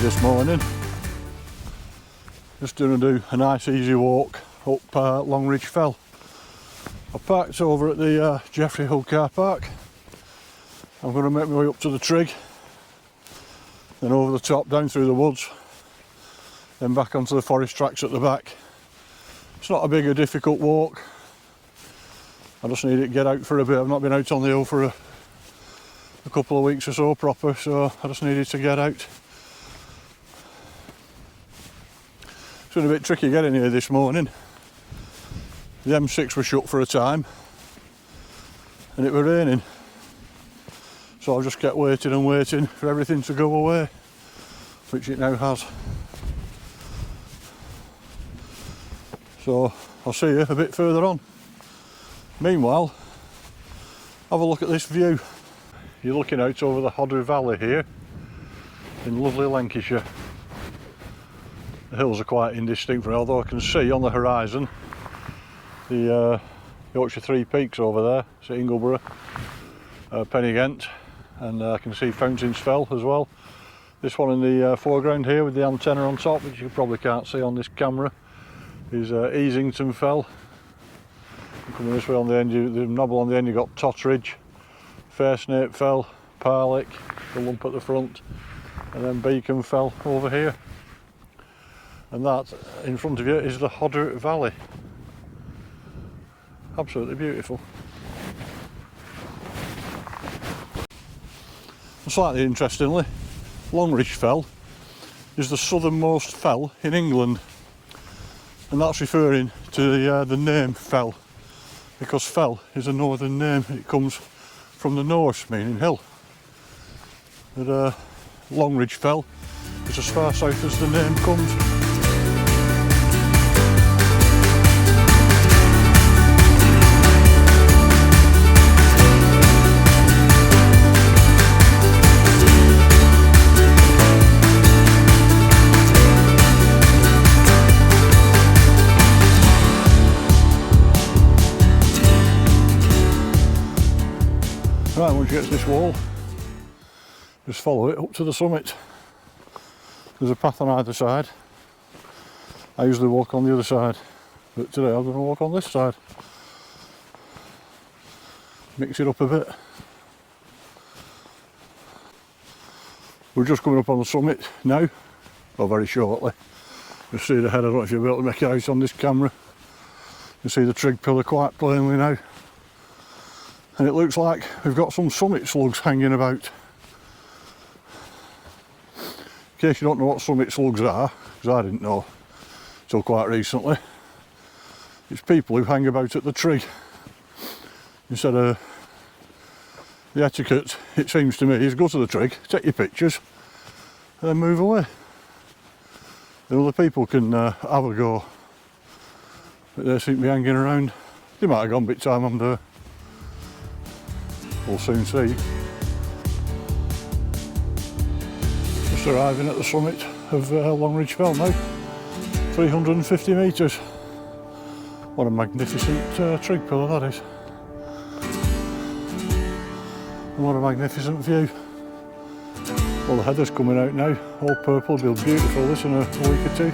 this morning. Just going to do a nice easy walk up Longridge Fell. I parked over at the Jeffrey Hill car park. I'm going to make my way up to the Trig, then over the top, down through the woods, then back onto the forest tracks at the back. It's not a big or difficult walk. I just need to get out for a bit. I've not been out on the hill for a couple of weeks or so proper, so I just needed to get out. It's been a bit tricky getting here this morning. The M6 was shut for a time and it was raining, so I just kept waiting and waiting for everything to go away, which it now has. So I'll see you a bit further on. Meanwhile, have a look at this view. You're looking out over the Hodder Valley here in lovely Lancashire. The hills are quite indistinct from it, although I can see on the horizon the Yorkshire Three Peaks over there, so Ingleborough, Pennygent, and I can see Fountains Fell as well. This one in the foreground here with the antenna on top, which you probably can't see on this camera, is Easington Fell. Coming this way on the end, the knobble on the end, you've got Totteridge, Fair Fell, Parlick, the lump at the front, and then Beacon Fell over here. And that in front of you is the Hodder Valley. Absolutely beautiful. And slightly interestingly, Longridge Fell is the southernmost fell in England, and that's referring to the name Fell, because Fell is a northern name. It comes from the Norse meaning hill. But Longridge Fell is as far south as the name comes. Right, once you get to this wall, just follow it up to the summit. There's a path on either side. I usually walk on the other side, but today I'm going to walk on this side. Mix it up a bit. We're just coming up on the summit now, or very shortly. You'll see the head. I don't know if you'll be able to make it out on this camera. You see the Trig pillar quite plainly now. And it looks like we've got some summit slugs hanging about. In case you don't know what summit slugs are, because I didn't know till quite recently, it's people who hang about at the Trig. Instead of the etiquette, it seems to me, is go to the Trig, take your pictures, and then move away. And other people can have a go, but they seem to be hanging around. They might have gone bit time I'm there. We'll soon see. Just arriving at the summit of Longridge Fell now. 350 metres. What a magnificent Trig pillar that is. And what a magnificent view. Well, the heather's coming out now, all purple. It'll be beautiful this in a week or two.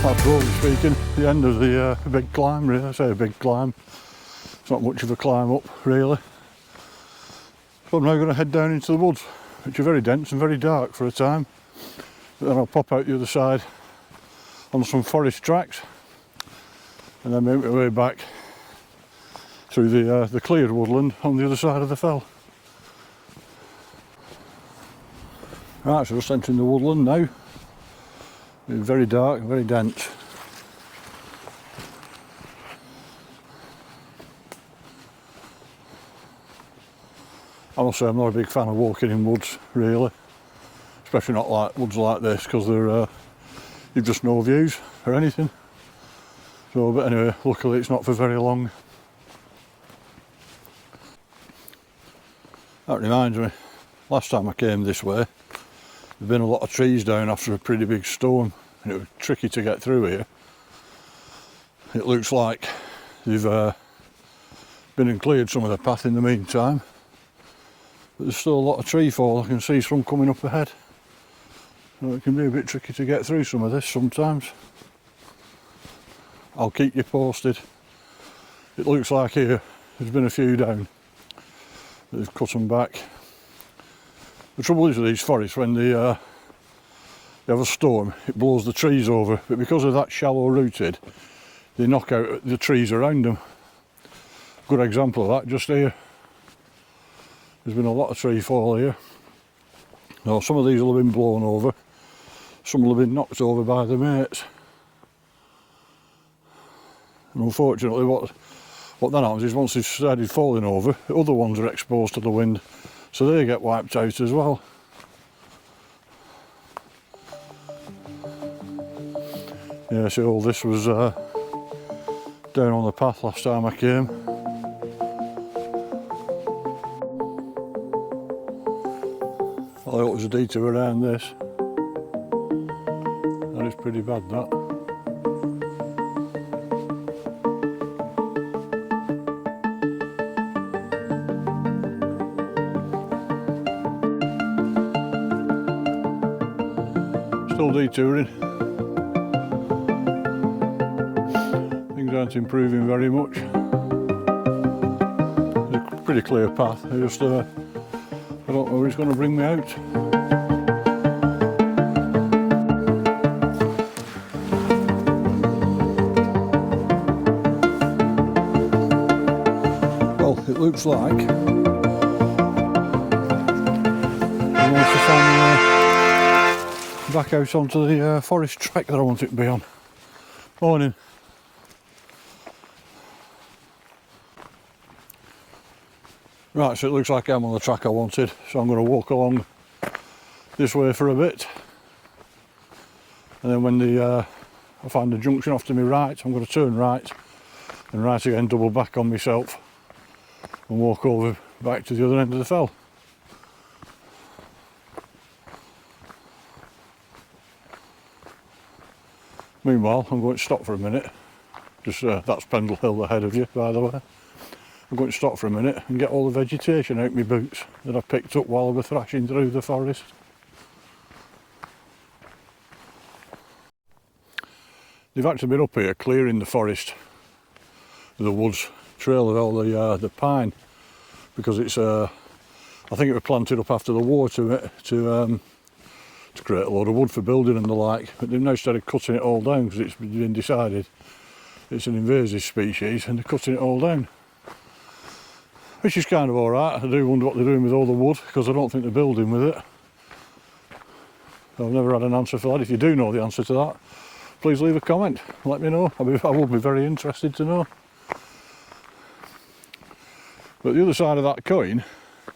That's broadly speaking the end of the big climb, really. I say a big climb, it's not much of a climb up really. So I'm now going to head down into the woods, which are very dense and very dark for a time, but then I'll pop out the other side on some forest tracks and then make my way back through the cleared woodland on the other side of the fell. Right, so just entering the woodland now. It's very dark, very dense. I must say I'm not a big fan of walking in woods, really. Especially not like woods like this, because they're you've just no views or anything. So, but anyway, luckily it's not for very long. That reminds me, last time I came this way, there'd been a lot of trees down after a pretty big storm, and it was tricky to get through here. It looks like they've been and cleared some of the path in the meantime, but there's still a lot of tree fall. I can see some coming up ahead. So it can be a bit tricky to get through some of this sometimes. I'll keep you posted. It looks like here there's been a few down, but they've cut them back. The trouble is with these forests, when they have a storm, it blows the trees over, but because of that shallow rooted, they knock out the trees around them. Good example of that just here. There's been a lot of tree fall here. Now some of these will have been blown over, some will have been knocked over by the mates. And unfortunately what then happens is once they've started falling over, the other ones are exposed to the wind, so they get wiped out as well. Yeah, so all this was down on the path last time I came. I thought it was a detour around this. That is pretty bad, that. Still detouring. Things aren't improving very much. It's a pretty clear path. I just I don't know where it's going to bring me out. Well, it looks like I want to find back out onto the forest track that I want it to be on. Morning. Right, so it looks like I'm on the track I wanted, so I'm going to walk along this way for a bit, and then when I find the junction off to my right, I'm going to turn right and right again, double back on myself and walk over back to the other end of the fell. Meanwhile, I'm going to stop for a minute. Just that's Pendle Hill ahead of you, by the way. I'm going to stop for a minute and get all the vegetation out my boots that I picked up while I was thrashing through the forest. They've actually been up here clearing the forest, the woods trail of all the pine, because it's I think it was planted up after the war to create a load of wood for building and the like, but they've now started cutting it all down because it's been decided it's an invasive species and they're cutting it all down. Which is kind of alright. I do wonder what they're doing with all the wood, because I don't think they're building with it. I've never had an answer for that. If you do know the answer to that, please leave a comment, let me know. I would be very interested to know. But the other side of that coin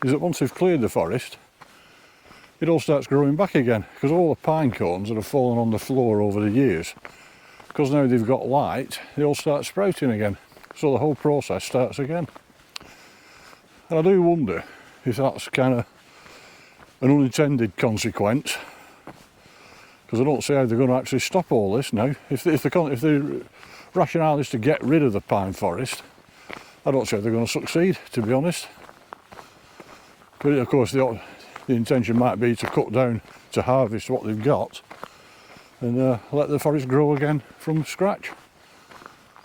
is that once they've cleared the forest, it all starts growing back again, because all the pine cones that have fallen on the floor over the years, because now they've got light, they all start sprouting again. So the whole process starts again. And I do wonder if that's kind of an unintended consequence, because I don't see how they're going to actually stop all this now. If the rationale is to get rid of the pine forest, I don't see how they're going to succeed, to be honest. But of course the intention might be to cut down to harvest what they've got and let the forest grow again from scratch.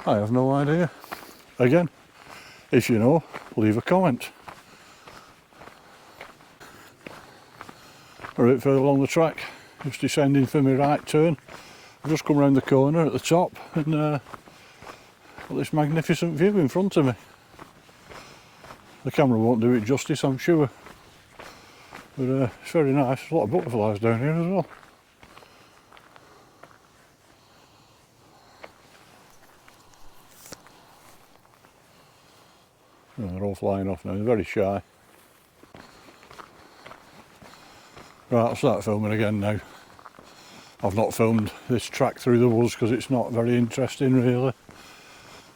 I have no idea. Again, if you know, leave a comment. A bit further along the track, just descending for my right turn. I've just come round the corner at the top and got this magnificent view in front of me. The camera won't do it justice, I'm sure. But it's very nice. There's a lot of butterflies down here as well. Oh, they're all flying off now, they're very shy. Right, I'll start filming again now. I've not filmed this track through the woods because it's not very interesting really.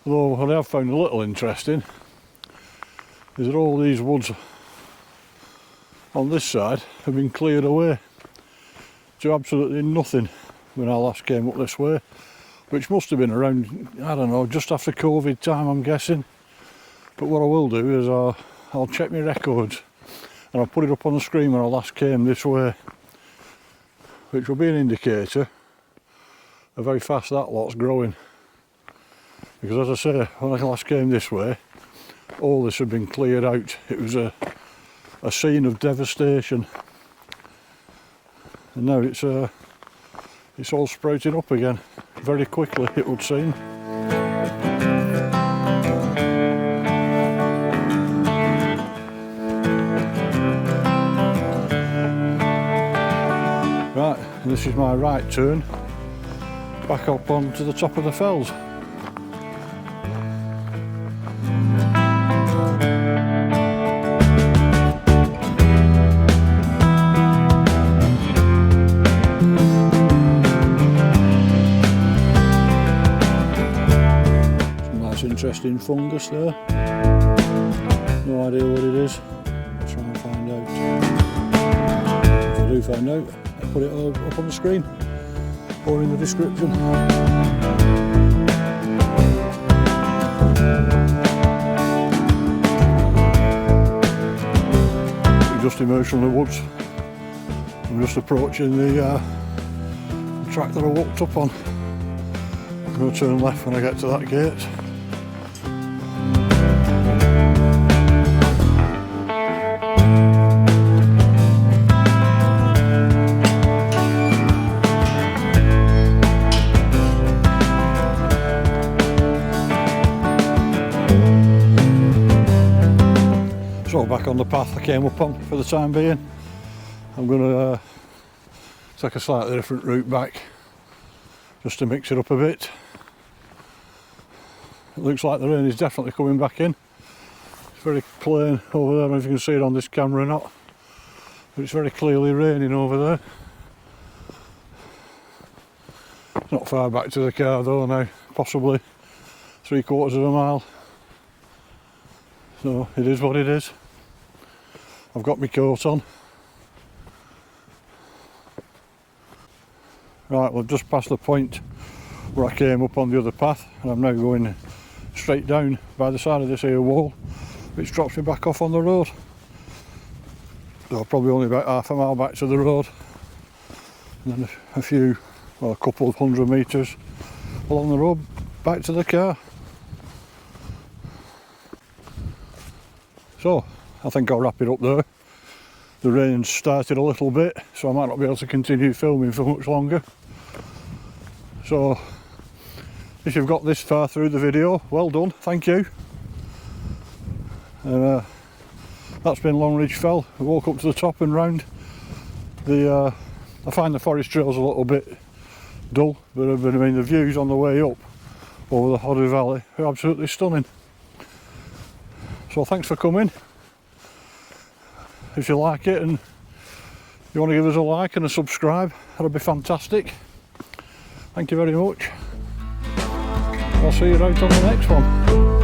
Although what I have found a little interesting is that all these woods on this side have been cleared away to absolutely nothing when I last came up this way, which must have been around, I don't know, just after COVID time I'm guessing. But what I will do is I'll check my records and I'll put it up on the screen when I last came this way, which will be an indicator of how fast that lot's growing. Because as I say, when I last came this way, all this had been cleared out. It was a scene of devastation, and now it's all sprouting up again very quickly, it would seem. Right, and this is my right turn back up onto the top of the fells. Interesting fungus there. No idea what it is. I'll try and find out. If I do find out, I'll put it all up on the screen or in the description. We just emerged from the woods. I'm just approaching the track that I walked up on. I'm going to turn left when I get to that gate. So back on the path I came up on for the time being. I'm going to take a slightly different route back just to mix it up a bit. It looks like the rain is definitely coming back in. It's very plain over there, I don't know if you can see it on this camera or not, but it's very clearly raining over there. It's not far back to the car though now, possibly 3/4 of a mile. So it is what it is. I've got my coat on. Right, we've just passed the point where I came up on the other path, and I'm now going straight down by the side of this here wall, which drops me back off on the road. So probably only about half a mile back to the road, and then a couple of 100 metres along the road back to the car. So I think I'll wrap it up there. The rain's started a little bit, so I might not be able to continue filming for much longer. So if you've got this far through the video, well done, thank you. And that's been Longridge Fell. I walk up to the top and round. I find the forest trails a little bit dull, but I mean the views on the way up over the Hodder Valley are absolutely stunning. So thanks for coming. If you like it and you want to give us a like and a subscribe, that'd be fantastic. Thank you very much. I'll see you out on the next one.